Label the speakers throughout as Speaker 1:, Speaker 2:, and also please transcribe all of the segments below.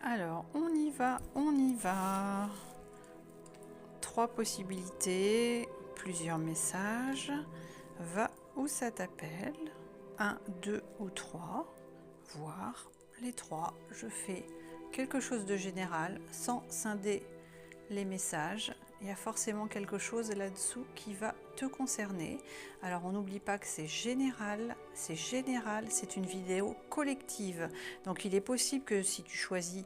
Speaker 1: Alors, on y va, on y va. 3 possibilités, plusieurs messages. Va où ça t'appelle. 1, 2 ou 3. Voir les 3. Je fais quelque chose de général sans scinder les messages. Il y a forcément quelque chose là-dessous qui va te concerner. Alors on n'oublie pas que c'est général, c'est une vidéo collective. Donc il est possible que si tu choisis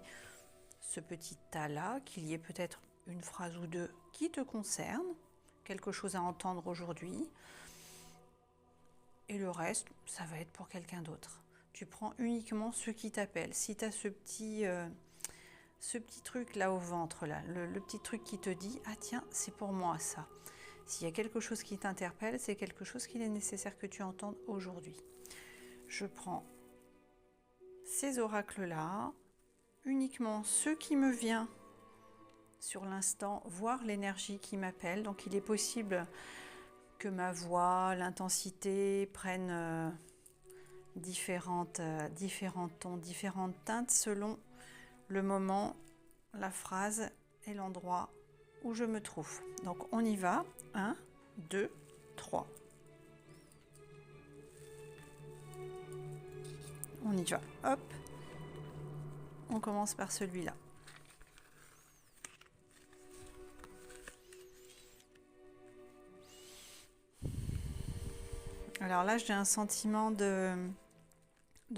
Speaker 1: ce petit tas-là, qu'il y ait peut-être une phrase ou deux qui te concerne, quelque chose à entendre aujourd'hui, et le reste, ça va être pour quelqu'un d'autre. Tu prends uniquement ce qui t'appelle. Si tu as ce petit truc là au ventre, là, le petit truc qui te dit « Ah tiens, c'est pour moi ça ». S'il y a quelque chose qui t'interpelle, c'est quelque chose qu'il est nécessaire que tu entendes aujourd'hui. Je prends ces oracles-là, uniquement ce qui me vient sur l'instant, voir l'énergie qui m'appelle. Donc il est possible que ma voix, l'intensité prennent différents tons, différentes teintes selon le moment, la phrase et l'endroit où je me trouve. Donc on y va. 1, 2, 3. On y va. Hop. On commence par celui-là. Alors là, j'ai un sentiment de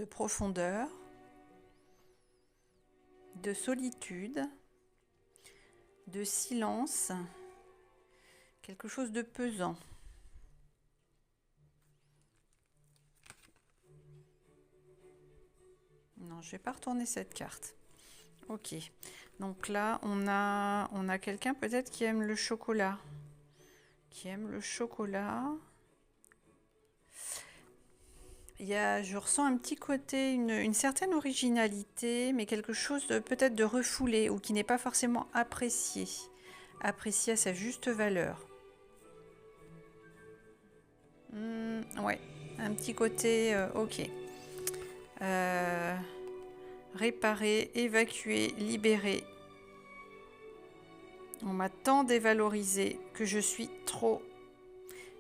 Speaker 1: profondeur, de solitude, de silence, quelque chose de pesant. Non, je ne vais pas retourner cette carte. Ok. Donc là, on a quelqu'un peut-être qui aime le chocolat. Je ressens un petit côté, une certaine originalité, mais quelque chose peut-être de refoulé ou qui n'est pas forcément apprécié à sa juste valeur. Ouais, un petit côté, ok. Réparer, évacuer, libérer. On m'a tant dévalorisé que je suis trop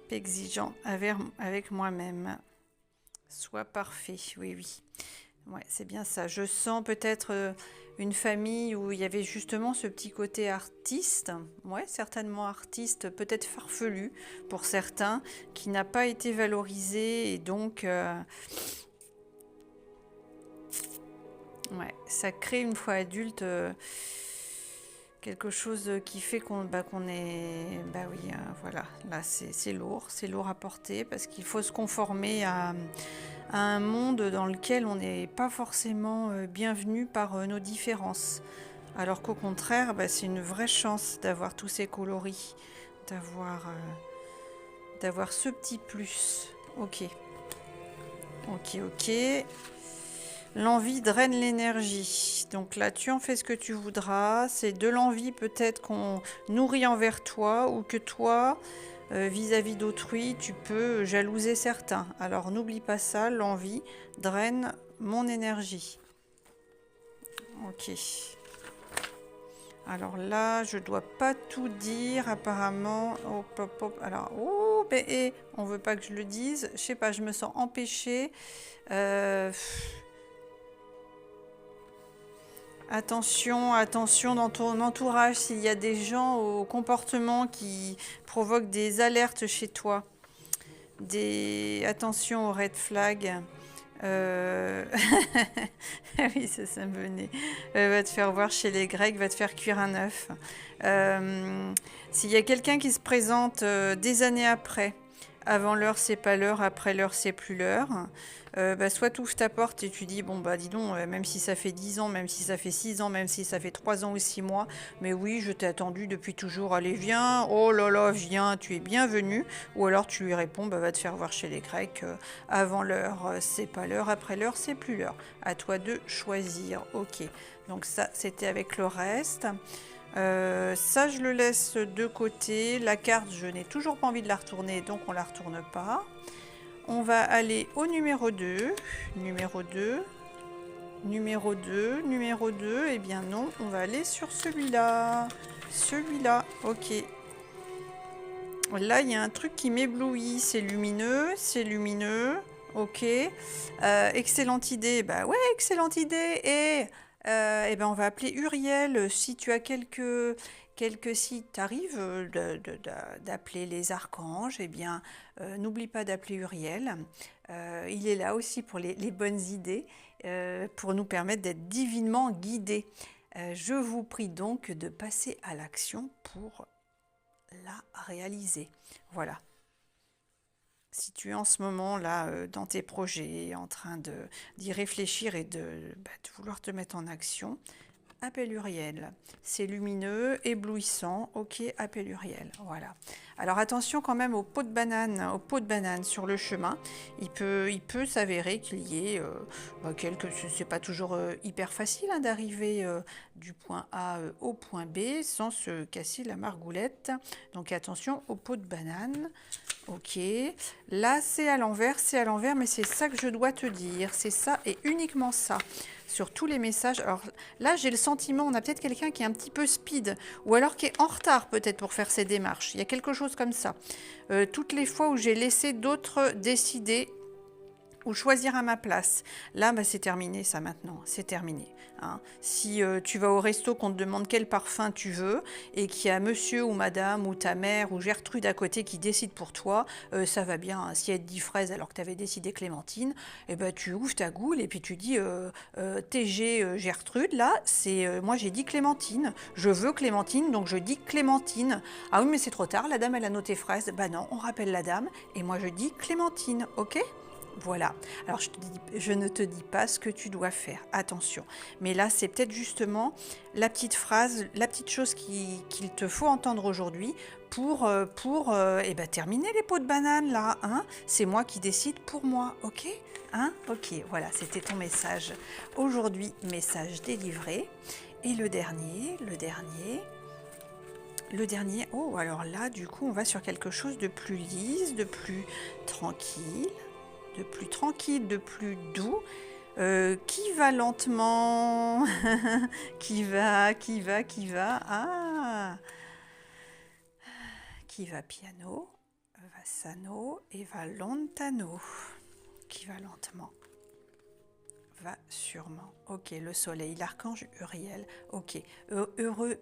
Speaker 1: exigeante avec moi-même. Sois parfait, oui. Ouais, c'est bien ça. Je sens peut-être une famille où il y avait justement ce petit côté artiste, ouais, certainement artiste, peut-être farfelu pour certains, qui n'a pas été valorisé et donc ouais, ça crée une fois adulte quelque chose qui fait qu'on est, oui, voilà, là c'est lourd à porter parce qu'il faut se conformer à un monde dans lequel on n'est pas forcément bienvenu par nos différences. Alors qu'au contraire, c'est une vraie chance d'avoir tous ces coloris, d'avoir ce petit plus. Ok. L'envie draine l'énergie. Donc là, tu en fais ce que tu voudras. C'est de l'envie peut-être qu'on nourrit envers toi ou que toi, vis-à-vis d'autrui, tu peux jalouser certains. Alors n'oublie pas ça, l'envie draine mon énergie. Ok. Alors là, je dois pas tout dire apparemment. Alors, on veut pas que je le dise. Je sais pas, je me sens empêchée. Attention dans ton entourage s'il y a des gens au comportement qui provoquent des alertes chez toi. Attention aux red flags. Oui, ça me venait. Va te faire voir chez les Grecs, va te faire cuire un œuf. S'il y a quelqu'un qui se présente des années après, avant l'heure c'est pas l'heure, après l'heure c'est plus l'heure, soit tu ouvres ta porte et tu dis dis donc, même si ça fait 10 ans, même si ça fait 6 ans, même si ça fait 3 ans ou 6 mois, mais oui, je t'ai attendu depuis toujours, allez viens, oh là là, viens, tu es bienvenu. Ou alors tu lui réponds, va te faire voir chez les Grecs, avant l'heure c'est pas l'heure, après l'heure c'est plus l'heure. À toi de choisir, ok. Donc ça c'était avec le reste. Ça je le laisse de côté. La carte, je n'ai toujours pas envie de la retourner, donc on la retourne pas. On va aller au numéro 2. Numéro 2. Numéro 2, numéro 2, eh bien non, on va aller sur celui-là. Celui-là, ok. Là, il y a un truc qui m'éblouit. C'est lumineux, c'est lumineux. Ok. Excellente idée. Bah ouais, excellente idée. Et eh ben, on va appeler Uriel. Si tu as si t'arrives d'appeler les archanges, eh bien, n'oublie pas d'appeler Uriel. Il est là aussi pour les bonnes idées, pour nous permettre d'être divinement guidés. Je vous prie donc de passer à l'action pour la réaliser. Voilà. Si tu es en ce moment là dans tes projets, en train d'y réfléchir et de vouloir te mettre en action, appelle Uriel. C'est lumineux, éblouissant. Ok, appelle Uriel. Voilà. Alors attention quand même aux pots de banane sur le chemin. Il peut s'avérer qu'il y ait c'est pas toujours hyper facile hein, d'arriver du point A au point B sans se casser la margoulette. Donc attention aux pots de banane. Ok. Là c'est à l'envers, mais c'est ça que je dois te dire. C'est ça et uniquement ça. Sur tous les messages. Alors là, j'ai le sentiment, on a peut-être quelqu'un qui est un petit peu speed, ou alors qui est en retard peut-être pour faire ses démarches. Il y a quelque chose comme ça. Toutes les fois où j'ai laissé d'autres décider ou choisir à ma place. Là, bah, c'est terminé ça maintenant, c'est terminé. Hein. Si tu vas au resto, qu'on te demande quel parfum tu veux, et qu'il y a monsieur ou madame ou ta mère ou Gertrude à côté qui décide pour toi, ça va bien. Hein. Si elle te dit fraise alors que tu avais décidé clémentine, eh ben, tu ouvres ta goule et puis tu dis TG Gertrude, là, moi j'ai dit clémentine, je veux clémentine, donc je dis clémentine. Ah oui, mais c'est trop tard, la dame elle a noté fraise. Bah non, on rappelle la dame, et moi je dis clémentine, ok ? Voilà. Alors, je ne te dis pas ce que tu dois faire. Attention. Mais là, c'est peut-être justement la petite phrase, la petite chose qu'il te faut entendre aujourd'hui pour terminer les pots de banane, là. Hein. C'est moi qui décide pour moi. OK ? Hein ? OK. Voilà, c'était ton message. Aujourd'hui, message délivré. Et le dernier. Oh, alors là, du coup, on va sur quelque chose de plus lisse, de plus tranquille. De plus doux, qui va lentement, qui va, qui va piano, va sano et va lontano, qui va lentement, va sûrement. Ok, le soleil, l'archange Uriel. Ok, heureux.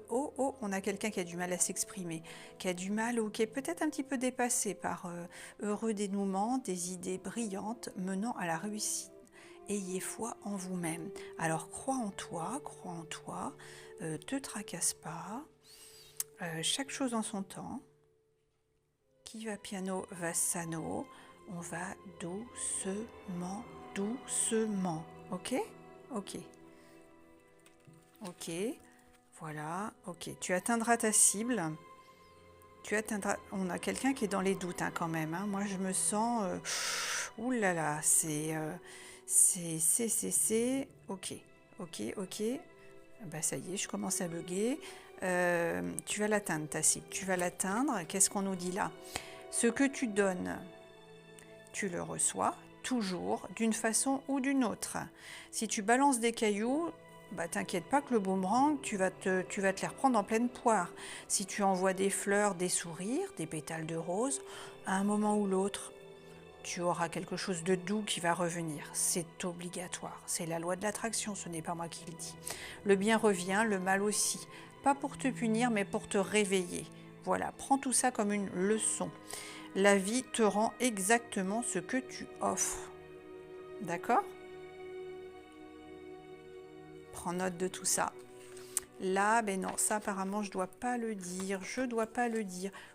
Speaker 1: Oh, on a quelqu'un qui a du mal à s'exprimer, qui a du mal ou qui est peut-être un petit peu dépassé par heureux dénouement, des idées brillantes menant à la réussite. Ayez foi en vous-même. Alors crois en toi, te tracasse pas. Chaque chose en son temps. Qui va piano va sano. On va doucement. Ok, voilà, ok, tu atteindras ta cible, on a quelqu'un qui est dans les doutes hein, quand même, hein. Moi je me sens, oulala, ok, bah ça y est, je commence à bugger, tu vas l'atteindre ta cible, qu'est-ce qu'on nous dit là? Ce que tu donnes, tu le reçois, toujours, d'une façon ou d'une autre. Si tu balances des cailloux, bah t'inquiète pas que le boomerang, tu vas te les reprendre en pleine poire. Si tu envoies des fleurs, des sourires, des pétales de rose, à un moment ou l'autre, tu auras quelque chose de doux qui va revenir. C'est obligatoire. C'est la loi de l'attraction, ce n'est pas moi qui le dis. Le bien revient, le mal aussi. Pas pour te punir, mais pour te réveiller. Voilà, prends tout ça comme une leçon. La vie te rend exactement ce que tu offres. D'accord ? Prends note de tout ça. Là, ben non, ça apparemment, je dois pas le dire.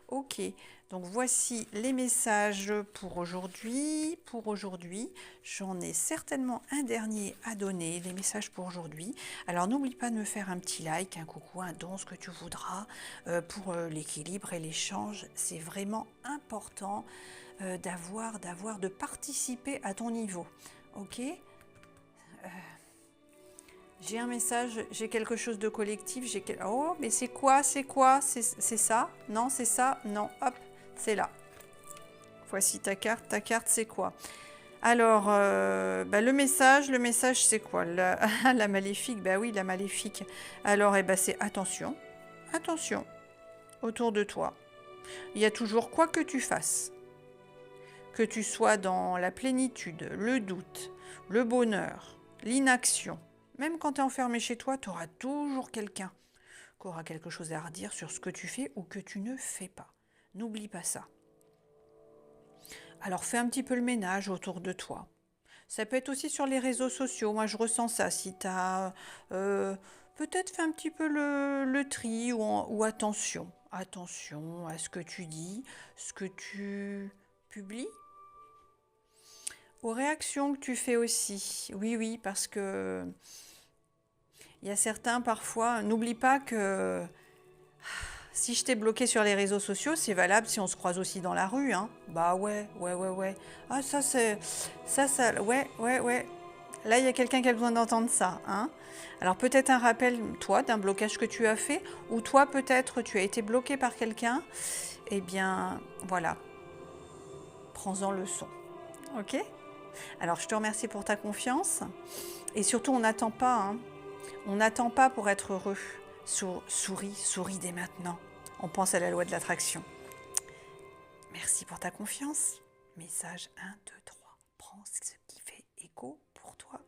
Speaker 1: Ok, donc voici les messages pour aujourd'hui. J'en ai certainement un dernier à donner, les messages pour aujourd'hui. Alors, n'oublie pas de me faire un petit like, un coucou, un don, ce que tu voudras, pour l'équilibre et l'échange. C'est vraiment important de participer à ton niveau. Ok ? J'ai un message, j'ai quelque chose de collectif, oh, mais c'est quoi? C'est ça? Non, c'est ça? Non, hop, c'est là. Voici ta carte c'est quoi? Alors, le message c'est quoi? La maléfique, bah oui, la maléfique. Alors, eh ben, c'est attention, attention autour de toi. Il y a toujours quoi que tu fasses, que tu sois dans la plénitude, le doute, le bonheur, l'inaction. Même quand tu es enfermé chez toi, tu auras toujours quelqu'un qui aura quelque chose à redire sur ce que tu fais ou que tu ne fais pas. N'oublie pas ça. Alors fais un petit peu le ménage autour de toi. Ça peut être aussi sur les réseaux sociaux. Moi, je ressens ça. Si tu as peut-être fait un petit peu le tri ou attention. Attention à ce que tu dis, ce que tu publies, aux réactions que tu fais aussi. Oui, oui, parce que il y a certains parfois. N'oublie pas que si je t'ai bloqué sur les réseaux sociaux, c'est valable si on se croise aussi dans la rue, hein. Bah ouais, ouais, ouais, ouais. Ah, ça, c'est. Ça, ouais, ouais, ouais. Là, il y a quelqu'un qui a besoin d'entendre ça, hein. Alors, peut-être un rappel, toi, d'un blocage que tu as fait, ou toi, peut-être, tu as été bloqué par quelqu'un. Eh bien, voilà, prends-en leçon. Ok? Alors, je te remercie pour ta confiance. Et surtout, on n'attend pas, hein. On n'attend pas pour être heureux. Souris, souris dès maintenant. On pense à la loi de l'attraction. Merci pour ta confiance. Message 1, 2, 3. Prends ce qui fait écho pour toi.